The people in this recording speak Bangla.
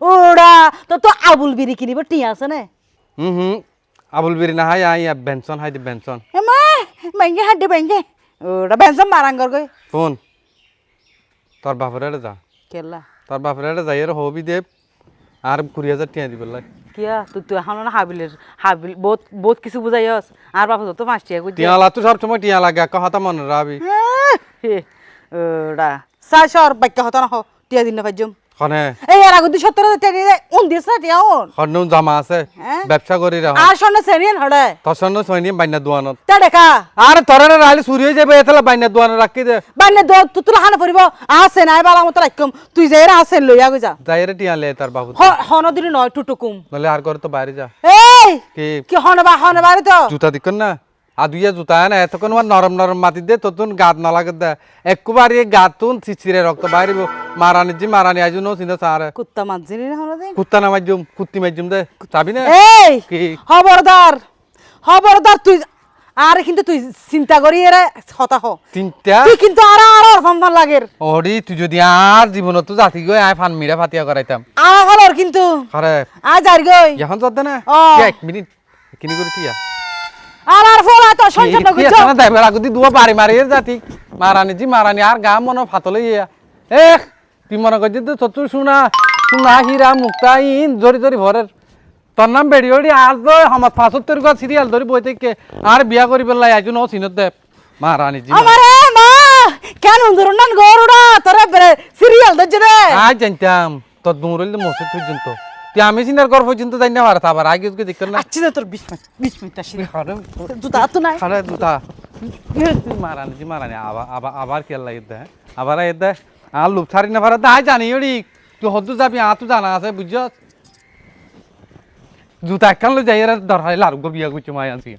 ওরা তো আবুল বিড়ি কিনিব টিয়া আছে না হুম আবুল বিরি না হাই আই বেনসন হাই দি বেনসন এমা বাইঙ্গে হাড্ডে বাইঙ্গে ওরা বেঞ্চম মারাঙ্গর গই ফোন তোর বাপরে যা কেলা তোর বাপরে যাই আর হবি দেব আর 20,000 টিয়া দিবে লাই কিয়া তুই এখন না হাবিল বহুত বহুত কিছু বুঝাইস আর বাপ তো 5 টিয়া কই টিয়া লা তো সব সময় টিয়া লাগে কথা মনে রাবি ওরা 400 বাক্য হতো না টিয়া দিন না পাইজম খনে এই আর আগুদি 70 টিয়া দিয়ে উন দিস না টিয়া উন খনে জামা আছে হ্যাঁ? ব্যবসা করি রা আর শোন সেরিয়ান হড়ে তসন্ন সৈনি বাইনা দুয়ানত তা দেখা আর তোরা রাইলে চুরি হয়ে যাবে এতলা বাইনা দুয়ানত রাখি দে বান্নে দো তুতুলা হানা পড়িব আছে নাই বালা মত রাখম তুই যাইরা আছে লইয়া গই যা যাইরে টিয়া লে তার বাবু হনদিন নয় টুটুকুম নলে আর করে তো বাইরে যা এই কি কি হনবা রে তো জুতা দিকন না আদুইয়া জুতা না এতক্ষণ নরম নরম মাটি দে তোতুন গাত না লাগে দে একবার এই গাতুন চিচিরে রক্ত বাইরিব মারানি আইজু নো চিন্তা সারে কুত্তা মাঝিনি না হনদিন কুত্তা না মাইজুম কুত্তি মাইজুম দে চাবি না এই কি খবরদার তুই আর কিন্তু তুই চিন্তা করি এরে হতা হ চিন্তা তুই কিন্তু আর ফান লাগের ওডি তুই যদি আর জীবনত তো জাতি গই আই ফান মিরা ফাতিয়া করাইতাম হলর কিন্তু আরে আজ আর গই এখন যত না ও। এক মিনিট কিনি করে টিয়া আর ফলা তো সংসার না টিয়া গুছো না দাইবার আগদি দুয়া বাড়ি মারি জাতি মারানি আর গা মন ফাতলে ইয়া এ তুই মনে করছিস তো চতুর সোনা হীরা মুক্তা ইন জরি ভরের তোর নাম বেড়ি আর তো আমার 75 গা সিরিয়াল ধরি বই থেকে আর বিয়া করি পেলাই আইজু ন চিনত দে মারানি জি আমারে মা কেন উন্দরনান গরুড়া তোরে সিরিয়াল দজ্জে রে আজ জানতাম তোর দৌড়লে মসুদ পর্যন্ত তুই আমি চিন্তার কর পর্যন্ত জানি না পারত আবার আগে তুই দেখল না আচ্ছা তোর 20 মিনিট আসি জুতা তো নাই আরে দুটা মারানি আবার কেল লাগে দে আবার এ দে আর লুপ ছাড়ি না পারে তাই জানি ওরি তুই হদ্দু যাবি তো জানা আছে বুঝছ জুতা একখান লো যাই দরকার লারুগো বিয়া করছো মাই আনছি